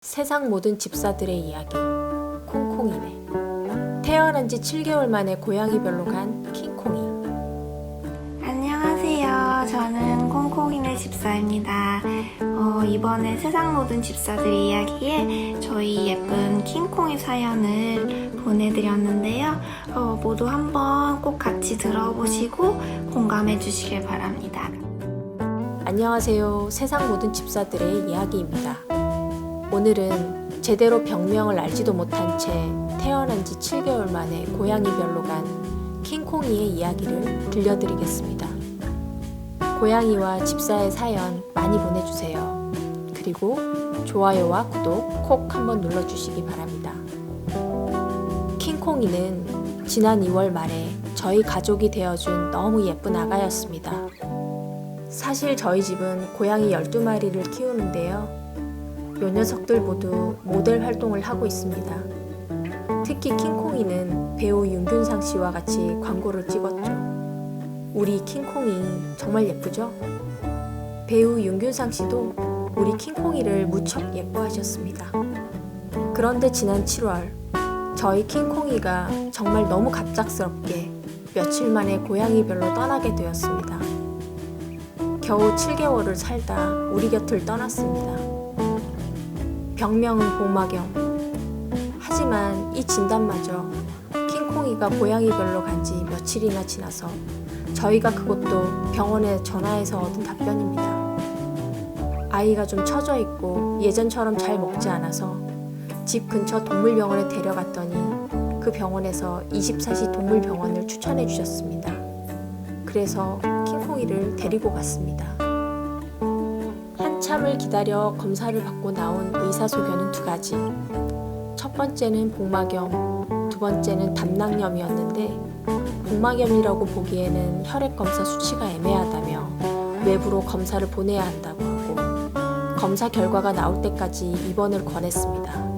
세상 모든 집사들의 이야기 콩콩이네. 태어난 지 7개월 만에 고양이별로 간 킹콩이. 안녕하세요. 저는 콩콩이네 집사입니다. 이번에 세상 모든 집사들의 이야기에 저희 예쁜 킹콩이 사연을 보내드렸는데요. 모두 한번 꼭 같이 들어보시고 공감해 주시길 바랍니다. 안녕하세요. 세상 모든 집사들의 이야기입니다. 오늘은 제대로 병명을 알지도 못한 채 태어난 지 7개월 만에 고양이별로 간 킹콩이의 이야기를 들려드리겠습니다. 고양이와 집사의 사연 많이 보내주세요. 그리고 좋아요와 구독 콕 한번 눌러주시기 바랍니다. 킹콩이는 지난 2월 말에 저희 가족이 되어준 너무 예쁜 아가였습니다. 사실 저희 집은 고양이 12마리를 키우는데요. 요 녀석들 모두 모델 활동을 하고 있습니다. 특히 킹콩이는 배우 윤균상 씨와 같이 광고를 찍었죠. 우리 킹콩이 정말 예쁘죠? 배우 윤균상 씨도 우리 킹콩이를 무척 예뻐하셨습니다. 그런데 지난 7월 저희 킹콩이가 정말 너무 갑작스럽게 며칠 만에 고양이별로 떠나게 되었습니다. 겨우 7개월을 살다 우리 곁을 떠났습니다. 병명은 복막염. 하지만 이 진단마저 킹콩이가 고양이별로 간 지 며칠이나 지나서 저희가 그것도 병원에 전화해서 얻은 답변입니다. 아이가 좀 처져 있고 예전처럼 잘 먹지 않아서 집 근처 동물병원에 데려갔더니 그 병원에서 24시 동물병원을 추천해 주셨습니다. 그래서 킹콩이를 데리고 갔습니다. 한참을 기다려 검사를 받고 나온 의사소견은 2가지. 첫 번째는 복막염, 두 번째는 담낭염이었는데 복막염이라고 보기에는 혈액검사 수치가 애매하다며 외부로 검사를 보내야 한다고 하고 검사 결과가 나올 때까지 입원을 권했습니다.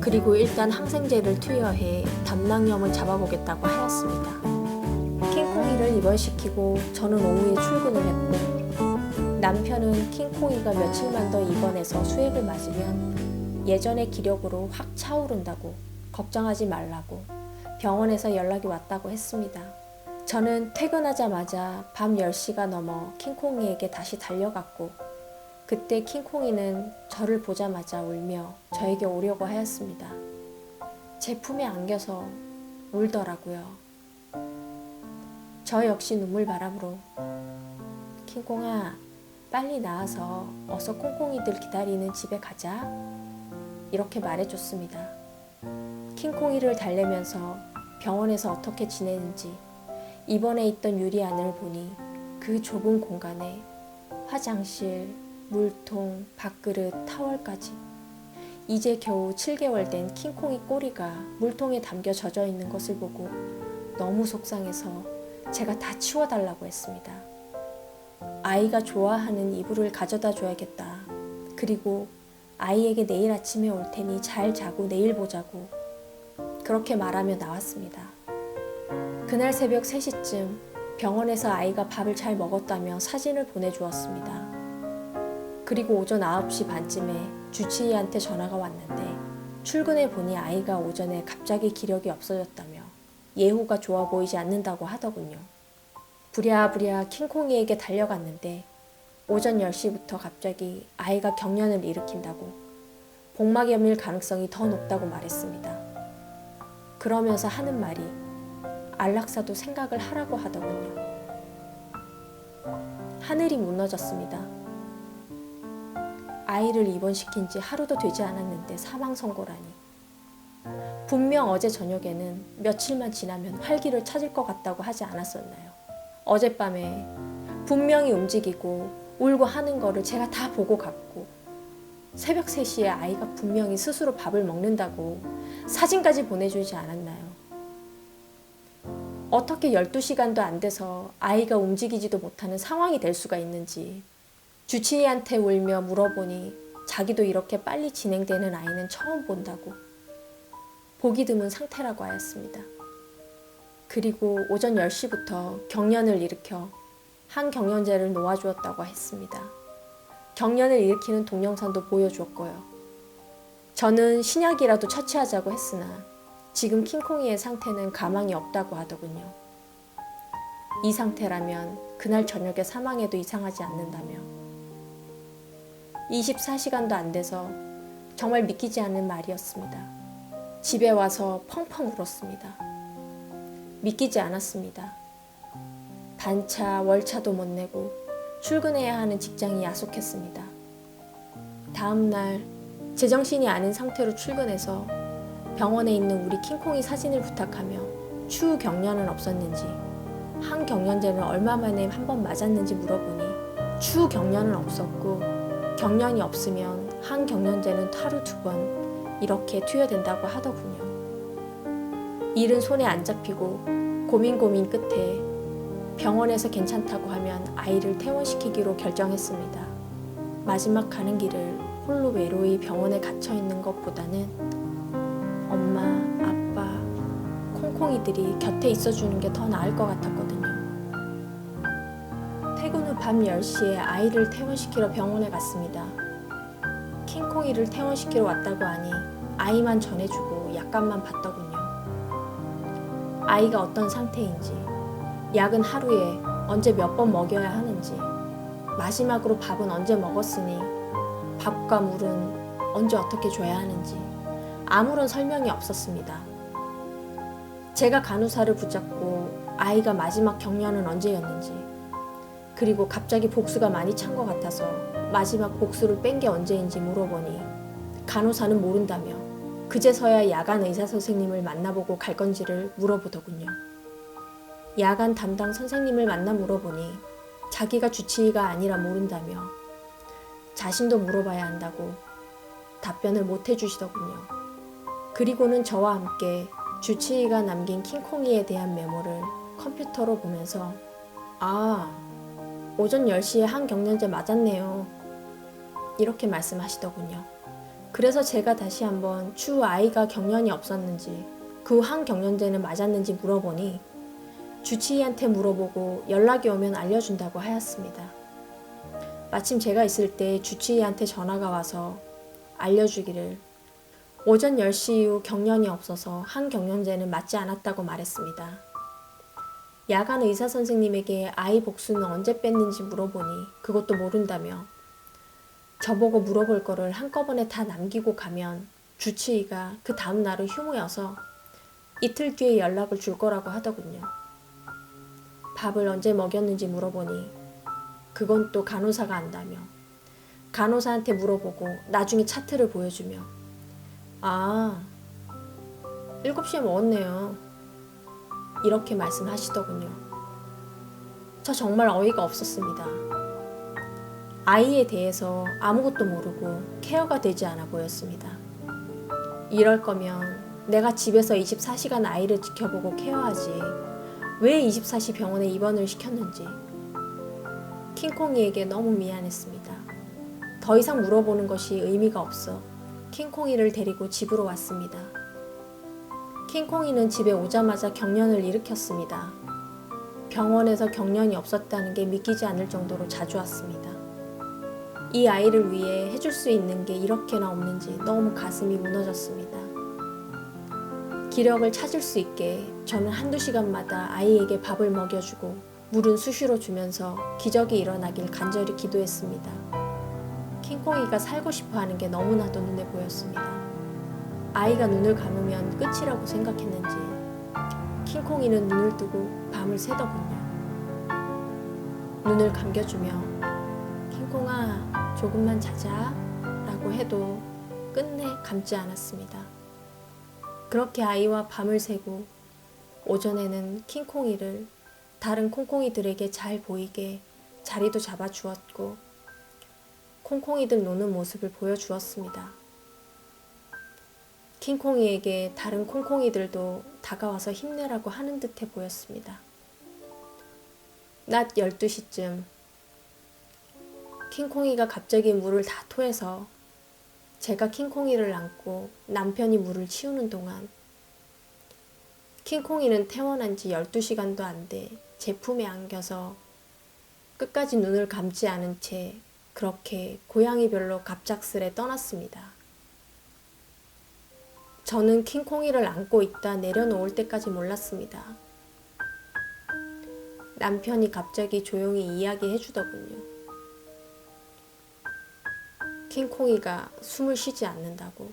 그리고 일단 항생제를 투여해 담낭염을 잡아보겠다고 하였습니다. 킹콩이를 입원시키고 저는 오후에 출근을 했고 남편은 킹콩이가 며칠만 더 입원해서 수액을 맞으면 예전의 기력으로 확 차오른다고 걱정하지 말라고 병원에서 연락이 왔다고 했습니다. 저는 퇴근하자마자 밤 10시가 넘어 킹콩이에게 다시 달려갔고 그때 킹콩이는 저를 보자마자 울며 저에게 오려고 하였습니다. 제 품에 안겨서 울더라고요. 저 역시 눈물바람으로 킹콩아 빨리 나와서 어서 콩콩이들 기다리는 집에 가자 이렇게 말해줬습니다. 킹콩이를 달래면서 병원에서 어떻게 지내는지 입원해 있던 유리안을 보니 그 좁은 공간에 화장실, 물통, 밥그릇, 타월까지 이제 겨우 7개월 된 킹콩이 꼬리가 물통에 담겨 젖어 있는 것을 보고 너무 속상해서 제가 다 치워달라고 했습니다. 아이가 좋아하는 이불을 가져다 줘야겠다. 그리고 아이에게 내일 아침에 올 테니 잘 자고 내일 보자고 그렇게 말하며 나왔습니다. 그날 새벽 3시쯤 병원에서 아이가 밥을 잘 먹었다며 사진을 보내주었습니다. 그리고 오전 9시 반쯤에 주치의한테 전화가 왔는데 출근해 보니 아이가 오전에 갑자기 기력이 없어졌다며 예후가 좋아 보이지 않는다고 하더군요. 부랴부랴 킹콩이에게 달려갔는데 오전 10시부터 갑자기 아이가 경련을 일으킨다고 복막염일 가능성이 더 높다고 말했습니다. 그러면서 하는 말이 안락사도 생각을 하라고 하더군요. 하늘이 무너졌습니다. 아이를 입원시킨 지 하루도 되지 않았는데 사망 선고라니. 분명 어제 저녁에는 며칠만 지나면 활기를 찾을 것 같다고 하지 않았었나요? 어젯밤에 분명히 움직이고 울고 하는 거를 제가 다 보고 갔고 새벽 3시에 아이가 분명히 스스로 밥을 먹는다고 사진까지 보내주지 않았나요? 어떻게 12시간도 안 돼서 아이가 움직이지도 못하는 상황이 될 수가 있는지 주치의한테 울며 물어보니 자기도 이렇게 빨리 진행되는 아이는 처음 본다고 보기 드문 상태라고 하였습니다. 그리고 오전 10시부터 경련을 일으켜 항경련제를 놓아주었다고 했습니다. 경련을 일으키는 동영상도 보여주었고요. 저는 신약이라도 처치하자고 했으나 지금 킹콩이의 상태는 가망이 없다고 하더군요. 이 상태라면 그날 저녁에 사망해도 이상하지 않는다며 24시간도 안 돼서 정말 믿기지 않는 말이었습니다. 집에 와서 펑펑 울었습니다. 믿기지 않았습니다. 반차, 월차도 못 내고 출근해야 하는 직장이 야속했습니다. 다음 날 제정신이 아닌 상태로 출근해서 병원에 있는 우리 킹콩이 사진을 부탁하며 추후 경련은 없었는지, 항경련제를 얼마 만에 한 번 맞았는지 물어보니 추후 경련은 없었고 경련이 없으면 항경련제는 하루 2번 이렇게 투여된다고 하더군요. 일은 손에 안 잡히고 고민 끝에 병원에서 괜찮다고 하면 아이를 퇴원시키기로 결정했습니다. 마지막 가는 길을 홀로 외로이 병원에 갇혀 있는 것보다는 엄마, 아빠, 콩콩이들이 곁에 있어주는 게 더 나을 것 같았거든요. 퇴근 후 밤 10시에 아이를 퇴원시키러 병원에 갔습니다. 킹콩이를 퇴원시키러 왔다고 하니 아이만 전해주고 약간만 봤더군요. 아이가 어떤 상태인지, 약은 하루에 언제 몇 번 먹여야 하는지, 마지막으로 밥은 언제 먹었으니 밥과 물은 언제 어떻게 줘야 하는지 아무런 설명이 없었습니다. 제가 간호사를 붙잡고 아이가 마지막 경련은 언제였는지, 그리고 갑자기 복수가 많이 찬 것 같아서 마지막 복수를 뺀 게 언제인지 물어보니 간호사는 모른다며 그제서야 야간 의사 선생님을 만나보고 갈 건지를 물어보더군요. 야간 담당 선생님을 만나 물어보니 자기가 주치의가 아니라 모른다며 자신도 물어봐야 한다고 답변을 못 해주시더군요. 그리고는 저와 함께 주치의가 남긴 킹콩이에 대한 메모를 컴퓨터로 보면서 오전 10시에 항경련제 맞았네요. 이렇게 말씀하시더군요. 그래서 제가 다시 한번 추후 아이가 경련이 없었는지 그 항경련제는 맞았는지 물어보니 주치의한테 물어보고 연락이 오면 알려준다고 하였습니다. 마침 제가 있을 때 주치의한테 전화가 와서 알려주기를 오전 10시 이후 경련이 없어서 항경련제는 맞지 않았다고 말했습니다. 야간 의사 선생님에게 아이 복수는 언제 뺐는지 물어보니 그것도 모른다며 저보고 물어볼 거를 한꺼번에 다 남기고 가면 주치의가 그 다음 날은 휴무여서 이틀 뒤에 연락을 줄 거라고 하더군요. 밥을 언제 먹였는지 물어보니 그건 또 간호사가 안다며 간호사한테 물어보고 나중에 차트를 보여주며 7시에 먹었네요. 이렇게 말씀하시더군요. 저 정말 어이가 없었습니다. 아이에 대해서 아무것도 모르고 케어가 되지 않아 보였습니다. 이럴 거면 내가 집에서 24시간 아이를 지켜보고 케어하지 왜 24시 병원에 입원을 시켰는지 킹콩이에게 너무 미안했습니다. 더 이상 물어보는 것이 의미가 없어 킹콩이를 데리고 집으로 왔습니다. 킹콩이는 집에 오자마자 경련을 일으켰습니다. 병원에서 경련이 없었다는 게 믿기지 않을 정도로 자주 왔습니다. 이 아이를 위해 해줄 수 있는 게 이렇게나 없는지 너무 가슴이 무너졌습니다. 기력을 찾을 수 있게 저는 한두 시간마다 아이에게 밥을 먹여주고 물은 수시로 주면서 기적이 일어나길 간절히 기도했습니다. 킹콩이가 살고 싶어 하는 게 너무나도 눈에 보였습니다. 아이가 눈을 감으면 끝이라고 생각했는지 킹콩이는 눈을 뜨고 밤을 새더군요. 눈을 감겨주며 킹콩아 조금만 자자 라고 해도 끝내 감지 않았습니다. 그렇게 아이와 밤을 새고 오전에는 킹콩이를 다른 콩콩이들에게 잘 보이게 자리도 잡아주었고 콩콩이들 노는 모습을 보여주었습니다. 킹콩이에게 다른 콩콩이들도 다가와서 힘내라고 하는 듯해 보였습니다. 낮 12시쯤 킹콩이가 갑자기 물을 다 토해서 제가 킹콩이를 안고 남편이 물을 치우는 동안 킹콩이는 퇴원한 지 12시간도 안 돼 제 품에 안겨서 끝까지 눈을 감지 않은 채 그렇게 고양이별로 갑작스레 떠났습니다. 저는 킹콩이를 안고 있다 내려놓을 때까지 몰랐습니다. 남편이 갑자기 조용히 이야기해 주더군요. 킹콩이가 숨을 쉬지 않는다고.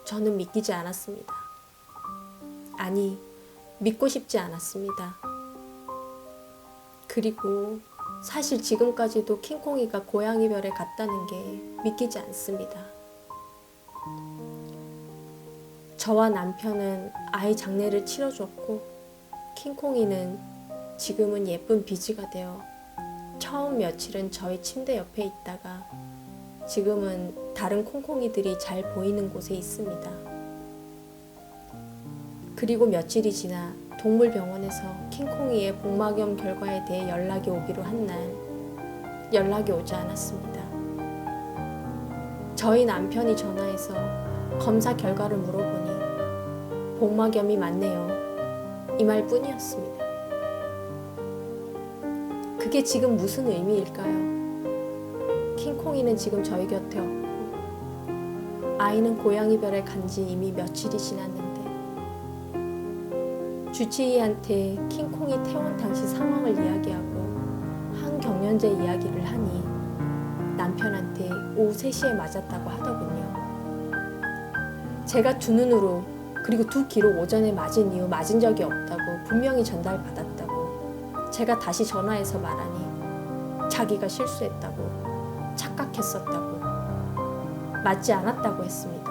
저는 믿기지 않았습니다. 아니, 믿고 싶지 않았습니다. 그리고 사실 지금까지도 킹콩이가 고양이별에 갔다는 게 믿기지 않습니다. 저와 남편은 아이 장례를 치러줬고 킹콩이는 지금은 예쁜 비지가 되어 처음 며칠은 저희 침대 옆에 있다가 지금은 다른 콩콩이들이 잘 보이는 곳에 있습니다. 그리고 며칠이 지나 동물병원에서 킹콩이의 복막염 결과에 대해 연락이 오기로 한 날 연락이 오지 않았습니다. 저희 남편이 전화해서 검사 결과를 물어보니 복막염이 맞네요. 이 말뿐이었습니다. 그게 지금 무슨 의미일까요? 킹콩이는 지금 저희 곁에 없고 아이는 고양이별에 간지 이미 며칠이 지났는데 주치의한테 킹콩이 퇴원 당시 상황을 이야기하고 항경련제 이야기를 하니 남편한테 오후 3시에 맞았다고 하더군요. 제가 두 눈으로 그리고 두 귀로 오전에 맞은 이후 맞은 적이 없다고 분명히 전달받았다고 제가 다시 전화해서 말하니 자기가 실수했다고 착각했었다고 맞지 않았다고 했습니다.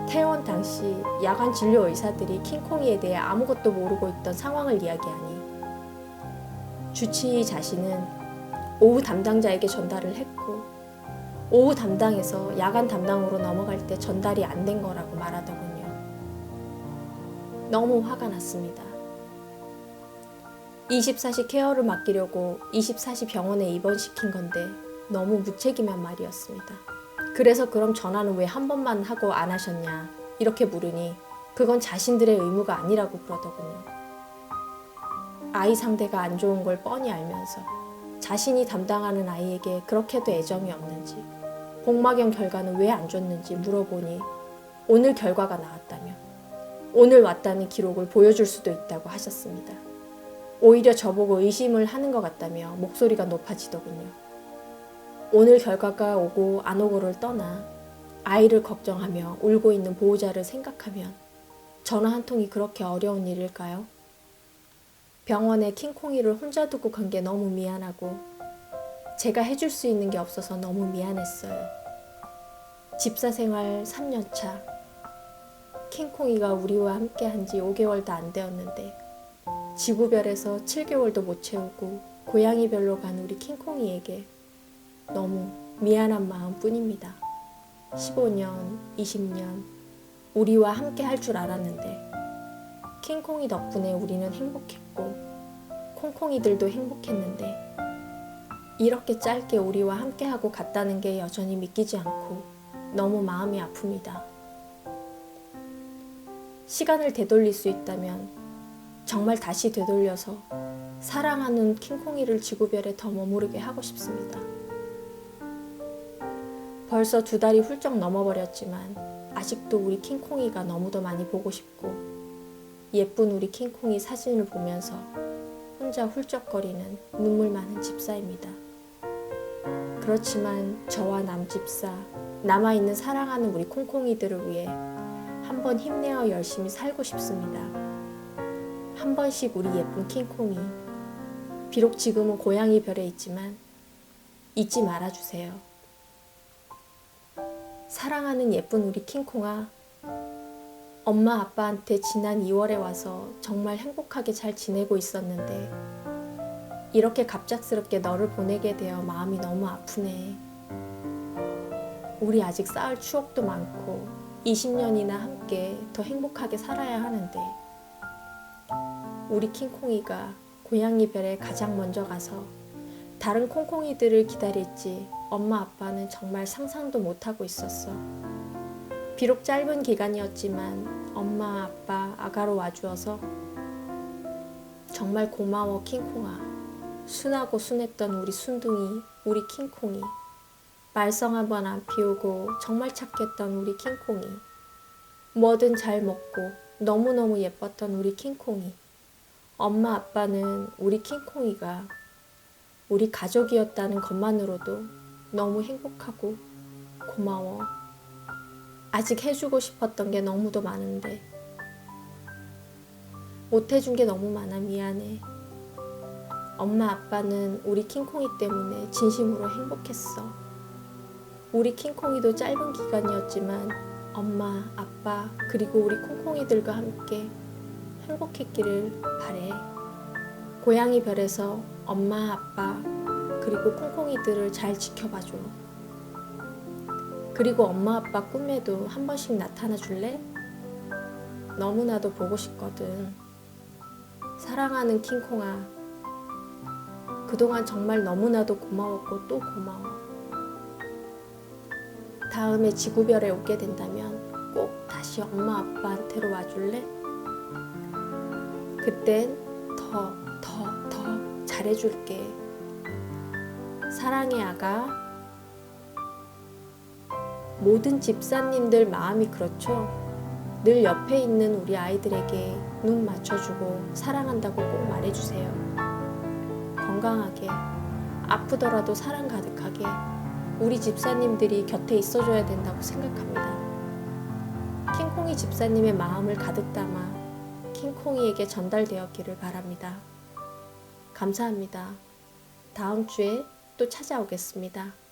퇴원 당시 야간 진료 의사들이 킹콩이에 대해 아무것도 모르고 있던 상황을 이야기하니 주치의 자신은 오후 담당자에게 전달을 했고 오후 담당에서 야간 담당으로 넘어갈 때 전달이 안 된 거라고 말하더군요. 너무 화가 났습니다. 24시 케어를 맡기려고 24시 병원에 입원시킨 건데 너무 무책임한 말이었습니다. 그래서 그럼 전화는 왜 한 번만 하고 안 하셨냐 이렇게 물으니 그건 자신들의 의무가 아니라고 그러더군요. 아이 상태가 안 좋은 걸 뻔히 알면서 자신이 담당하는 아이에게 그렇게도 애정이 없는지 복막염 결과는 왜 안 줬는지 물어보니 오늘 결과가 나왔다며 오늘 왔다는 기록을 보여줄 수도 있다고 하셨습니다. 오히려 저보고 의심을 하는 것 같다며 목소리가 높아지더군요. 오늘 결과가 오고 안 오고를 떠나 아이를 걱정하며 울고 있는 보호자를 생각하면 전화 한 통이 그렇게 어려운 일일까요? 병원에 킹콩이를 혼자 두고 간 게 너무 미안하고 제가 해줄 수 있는 게 없어서 너무 미안했어요. 집사 생활 3년차. 킹콩이가 우리와 함께 한 지 5개월도 안 되었는데 지구별에서 7개월도 못 채우고 고양이별로 간 우리 킹콩이에게 너무 미안한 마음 뿐입니다. 15년, 20년 우리와 함께 할 줄 알았는데 킹콩이 덕분에 우리는 행복했고 콩콩이들도 행복했는데 이렇게 짧게 우리와 함께하고 갔다는 게 여전히 믿기지 않고 너무 마음이 아픕니다. 시간을 되돌릴 수 있다면 정말 다시 되돌려서 사랑하는 킹콩이를 지구별에 더 머무르게 하고 싶습니다. 벌써 2달이 훌쩍 넘어버렸지만 아직도 우리 킹콩이가 너무도 많이 보고 싶고 예쁜 우리 킹콩이 사진을 보면서 혼자 훌쩍거리는 눈물 많은 집사입니다. 그렇지만 저와 남집사, 남아있는 사랑하는 우리 콩콩이들을 위해 한번 힘내어 열심히 살고 싶습니다. 한 번씩 우리 예쁜 킹콩이, 비록 지금은 고양이 별에 있지만 잊지 말아주세요. 사랑하는 예쁜 우리 킹콩아, 엄마 아빠한테 지난 2월에 와서 정말 행복하게 잘 지내고 있었는데 이렇게 갑작스럽게 너를 보내게 되어 마음이 너무 아프네. 우리 아직 쌓을 추억도 많고 20년이나 함께 더 행복하게 살아야 하는데 우리 킹콩이가 고양이 별에 가장 먼저 가서 다른 콩콩이들을 기다릴지 엄마 아빠는 정말 상상도 못하고 있었어. 비록 짧은 기간이었지만 엄마 아빠 아가로 와주어서 정말 고마워 킹콩아. 순하고 순했던 우리 순둥이, 우리 킹콩이. 말썽 한번 안 피우고 정말 착했던 우리 킹콩이. 뭐든 잘 먹고 너무너무 예뻤던 우리 킹콩이. 엄마 아빠는 우리 킹콩이가 우리 가족이었다는 것만으로도 너무 행복하고 고마워. 아직 해주고 싶었던 게 너무도 많은데 못 해준 게 너무 많아. 미안해. 엄마 아빠는 우리 킹콩이 때문에 진심으로 행복했어. 우리 킹콩이도 짧은 기간이었지만 엄마, 아빠, 그리고 우리 콩콩이들과 함께 행복했기를 바래. 고양이 별에서 엄마, 아빠, 그리고 콩콩이들을 잘 지켜봐줘. 그리고 엄마, 아빠 꿈에도 한 번씩 나타나 줄래? 너무나도 보고 싶거든. 사랑하는 킹콩아, 그동안 정말 너무나도 고마웠고 또 고마워. 다음에 지구별에 오게 된다면 꼭 다시 엄마 아빠한테로 와줄래? 그땐 더 잘해줄게. 사랑해 아가. 모든 집사님들 마음이 그렇죠. 늘 옆에 있는 우리 아이들에게 눈 맞춰주고 사랑한다고 꼭 말해주세요. 건강하게, 아프더라도 사랑 가득하게 우리 집사님들이 곁에 있어줘야 된다고 생각합니다. 킹콩이 집사님의 마음을 가득 담아 킹콩이에게 전달되었기를 바랍니다. 감사합니다. 다음 주에 또 찾아오겠습니다.